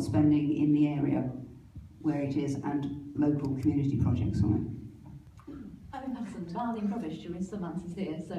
transport spending in the area where it is and local community projects on it. Owen Paterson, Diane Bartlett, your instrument is there, so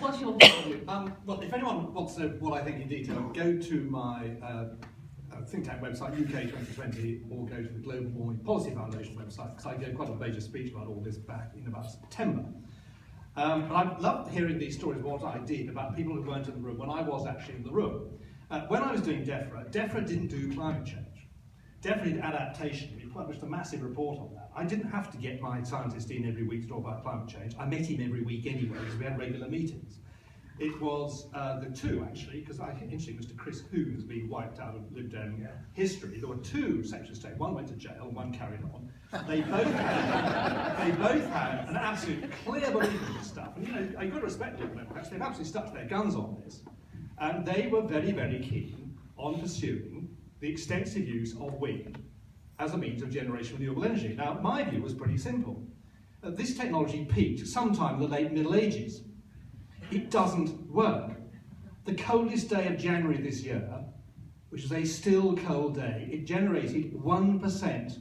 what's your view? Well, if anyone wants to know what I think in detail, go to my think tank website, UK 2020, or go to the Global Warming Policy Foundation website, because I gave quite a major speech about all this back in about September. And I loved hearing these stories of what I did about people who weren't in the room when I was actually in the room. When I was doing DEFRA didn't do climate change. DEFRA did adaptation. We published a massive report on that. I didn't have to get my scientist in every week to talk about climate change. I met him every week anyway, because we had regular meetings. It was the two, actually, because I think, interestingly, Mr. Chris Hu has been wiped out of Lib Dem history. There were two Secretary of State. One went to jail, and one carried on. They both had an absolute clear belief in this stuff. And, you know, I've got to respect the Democrats. They've absolutely stuck to their guns on this. And they were very, very keen on pursuing the extensive use of wind as a means of generating renewable energy. Now, my view was pretty simple. This technology peaked sometime in the late Middle Ages. It doesn't work. The coldest day of January this year, which was a still cold day, it generated 1%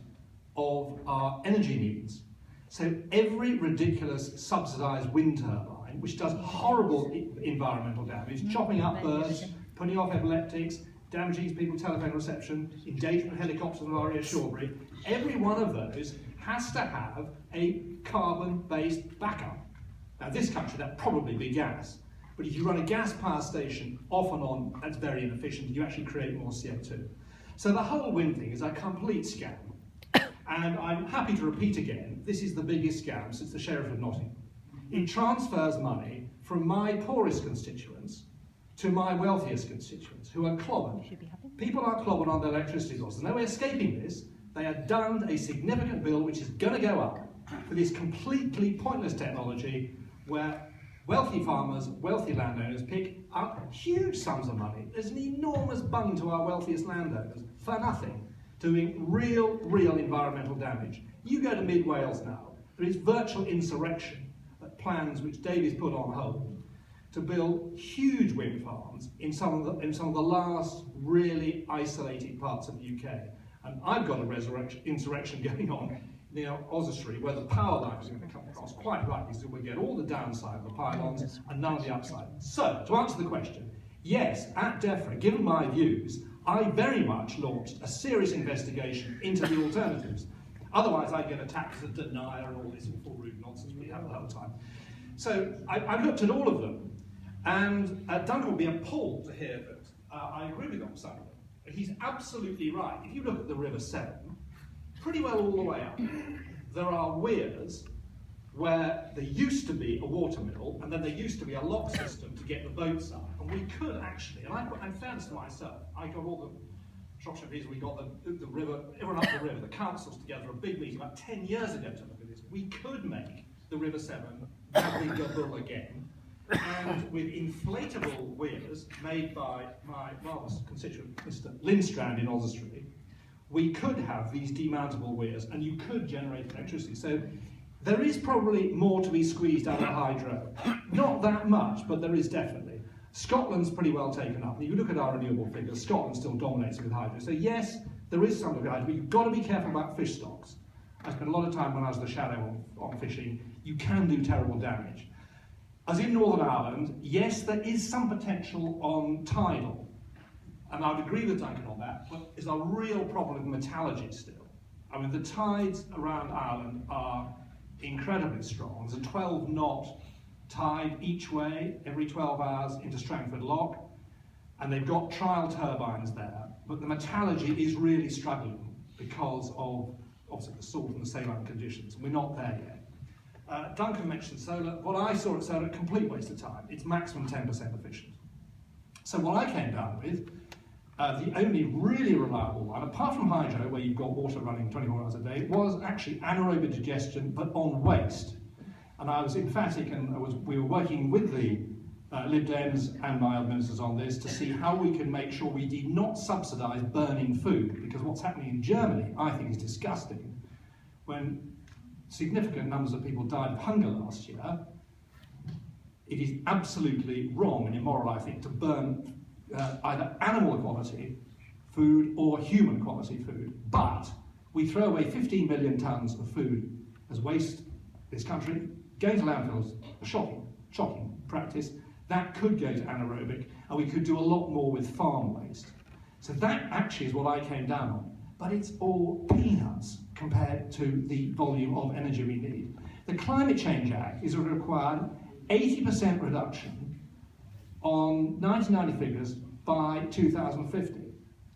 of our energy needs. So every ridiculous subsidised wind turbine, which does horrible environmental damage, chopping up birds, putting off epileptics, damaging people's telephone reception, endangering helicopters of Aria Shawbury, every one of those has to have a carbon-based backup. Now, this country, that'd probably be gas. But if you run a gas power station off and on, that's very inefficient. You actually create more CO2. So the whole wind thing is a complete scam. And I'm happy to repeat again, this is the biggest scam since the Sheriff of Nottingham. It transfers money from my poorest constituents to my wealthiest constituents, who are clobbered. People are clobbered on their electricity bills. There's no way escaping this. They have done a significant bill which is going to go up for this completely pointless technology where wealthy farmers, wealthy landowners pick up huge sums of money. There's an enormous bung to our wealthiest landowners for nothing, doing real environmental damage. You go to mid Wales now, there is virtual insurrection at plans which Davies put on hold to build huge wind farms in some of the last really isolated parts of the UK. And I've got a insurrection going on near Oswestry, where the power lines are going to come across quite rightly, so we get all the downside of the pylons and none of the upside. So, to answer the question, yes, at DEFRA, given my views, I very much launched a serious investigation into the alternatives. Otherwise, I'd get attacked as a denier and all this awful rude nonsense we have the whole time. So, I looked at all of them, and Duncan will be appalled to hear that I agree with him on some of them. He's absolutely right. If you look at the River Severn, pretty well all the way up, there are weirs where there used to be a water mill, and then there used to be a lock system to get the boats up. And we could actually, and in fairness to myself, I got all the Shropshire people, we got the river, everyone up the river, the councils together, a big meeting about 10 years ago to look at this. We could make the River Severn navigable again, and with inflatable weirs made by my marvellous constituent, Mr. Lindstrand in Oswestry, we could have these demountable weirs, and you could generate electricity. So there is probably more to be squeezed out of hydro. Not that much, but there is definitely. Scotland's pretty well taken up. And if you look at our renewable figures, Scotland still dominates with hydro. So yes, there is some of hydro, but you've got to be careful about fish stocks. I spent a lot of time when I was in the shadow on fishing. You can do terrible damage. As in Northern Ireland, yes, there is some potential on tidal. And I would agree with Duncan on that, but there's a real problem with metallurgy still. I mean, the tides around Ireland are incredibly strong. There's a 12-knot tide each way every 12 hours into Strangford Lough, and they've got trial turbines there, but the metallurgy is really struggling because of, obviously, the salt and the saline conditions. We're not there yet. Duncan mentioned solar. What I saw at solar, a complete waste of time. It's maximum 10% efficient. So what I came down with, the only really reliable one, apart from hydro, where you've got water running 24 hours a day, was actually anaerobic digestion, but on waste. And I was emphatic, and we were working with the Lib Dems and my ministers on this to see how we can make sure we did not subsidise burning food, because what's happening in Germany, I think, is disgusting. When significant numbers of people died of hunger last year, it is absolutely wrong and immoral, I think, to burn either animal quality food or human quality food. But we throw away 15 million tonnes of food as waste in this country. Going to landfills, a shocking practice. That could go to anaerobic, and we could do a lot more with farm waste. So that actually is what I came down on. But it's all peanuts compared to the volume of energy we need. The Climate Change Act is a required 80% reduction on 1990 figures by 2050.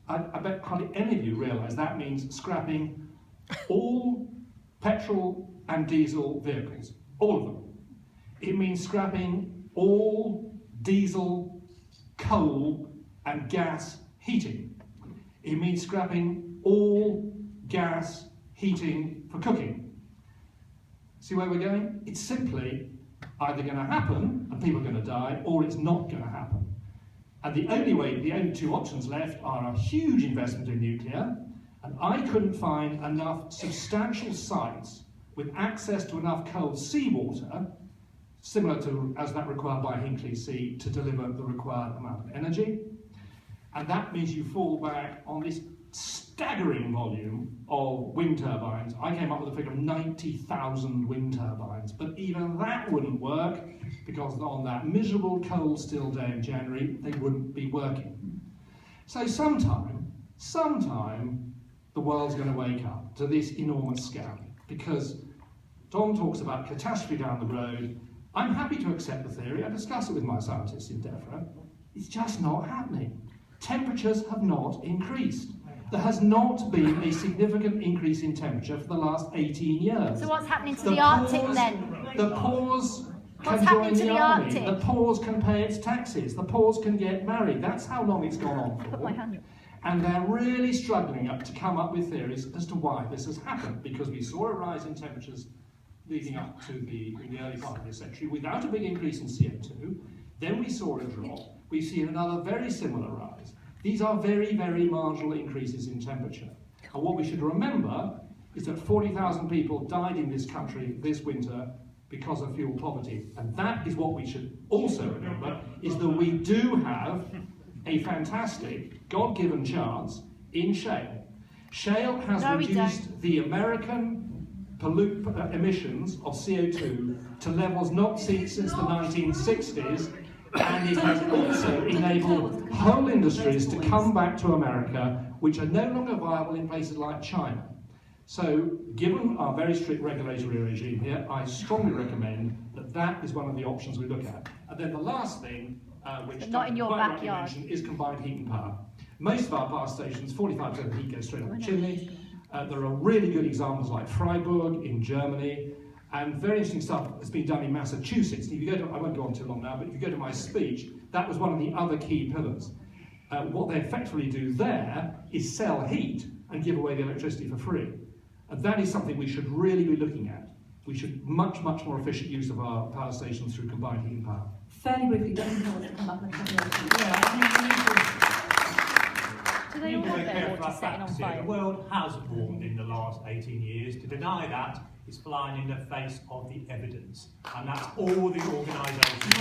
I bet hardly any of you realise that means scrapping all petrol and diesel vehicles, all of them. It means scrapping all diesel, coal and gas heating. It means scrapping all gas heating for cooking. See where we're going? It's simply either going to happen and people are going to die, or it's not going to happen. And the only two options left are a huge investment in nuclear, and I couldn't find enough substantial sites with access to enough cold seawater, similar to as that required by Hinkley C, to deliver the required amount of energy. And that means you fall back on this staggering volume of wind turbines. I came up with a figure of 90,000 wind turbines, but even that wouldn't work because on that miserable cold still day in January, they wouldn't be working. So sometime, the world's going to wake up to this enormous scam, because Tom talks about catastrophe down the road. I'm happy to accept the theory. I discuss it with my scientists in DEFRA. It's just not happening. Temperatures have not increased. There has not been a significant increase in temperature for the last 18 years. So what's happening to the Arctic then? The poors can join the army. The poors can pay its taxes. The poors can get married. That's how long it's gone on for. Put my hand up. And they're really struggling to come up with theories as to why this has happened, because we saw a rise in temperatures leading up to the early part of this century without a big increase in CO2. Then we saw a drop. We've seen another very similar rise. These are very, very marginal increases in temperature. And what we should remember is that 40,000 people died in this country this winter because of fuel poverty. And that is what we should also remember, is that we do have a fantastic, God-given chance in shale. Shale has reduced the American emissions of CO2 to levels not seen since the 1960s, and it has also enabled whole industries to come back to America, which are no longer viable in places like China. So, given our very strict regulatory regime here, I strongly recommend that that is one of the options we look at. And then the last thing, which not in your backyard, is combined heat and power. Most of our power stations, 45% of the heat goes straight up the chimney. There are really good examples like Freiburg in Germany, and very interesting stuff has been done in Massachusetts. If you go to, I won't go on too long now, but if you go to my speech, that was one of the other key pillars. What they effectively do there is sell heat and give away the electricity for free. And that is something we should really be looking at. We should much more efficient use of our power stations through combined heat and power. Fairly briefly, doesn't know to come up with a couple of Do they all have their water setting on fire? The world has warmed in the last 18 years. To deny that is flying in the face of the evidence. And that's all the organisations.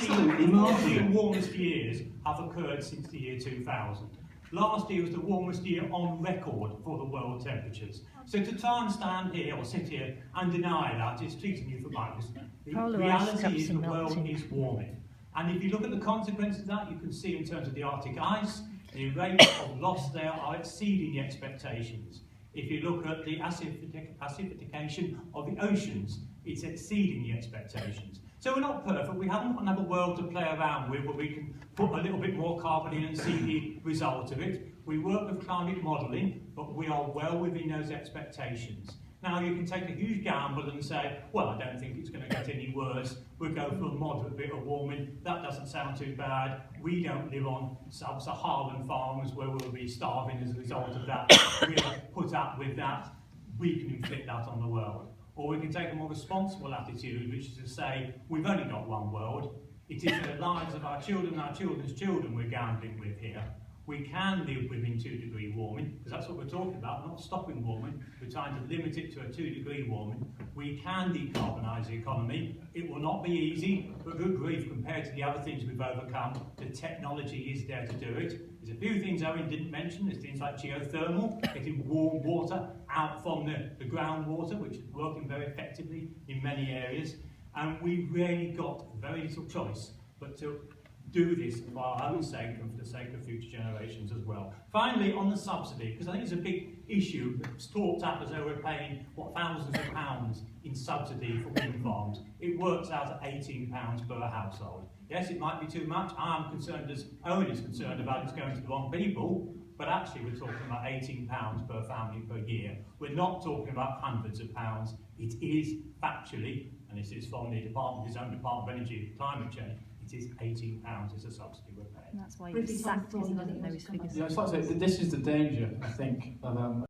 The warmest years have occurred since the year 2000. Last year was the warmest year on record for the world temperatures. So to try and stand here or sit here and deny that is treating you for madness. The reality is the world is warming. And if you look at the consequences of that, you can see in terms of the Arctic ice, the rate of loss there are exceeding the expectations. If you look at the acidification of the oceans, it's exceeding the expectations. So we're not perfect. We haven't got another world to play around with where we can put a little bit more carbon in and see the result of it. We work with climate modelling, but we are well within those expectations. Now you can take a huge gamble and say, well, I don't think it's going to get any worse. We'll go for a moderate bit of warming. That doesn't sound too bad. We don't live on sub-Saharan farms where we'll be starving as a result of that. We'll put up with that. We can inflict that on the world. Or we can take a more responsible attitude, which is to say, we've only got one world. It is the lives of our children and our children's children we're gambling with here. We can live within 2-degree warming, because that's what we're talking about, not stopping warming. We're trying to limit it to a 2-degree warming. We can decarbonise the economy. It will not be easy, but good grief, compared to the other things we've overcome, the technology is there to do it. There's a few things Owen didn't mention. There's things like geothermal, getting warm water out from the groundwater, which is working very effectively in many areas. And we've really got very little choice but to do this for our own sake and for the sake of future generations as well. Finally, on the subsidy, because I think it's a big issue, it's talked up as though we're paying, what, thousands of pounds in subsidy for wind farms. It works out at £18 per household. Yes, it might be too much. I'm concerned, as Owen is concerned about, it's going to the wrong people, but actually we're talking about £18 per family per year. We're not talking about hundreds of pounds. It is factually, and this is from the department, his own Department of Energy and Climate Change, it is £18 is a subsidy we're paying. And that's why he was sacked, because he didn't know his figures. Yeah, it's like I say, this is the danger, I think, of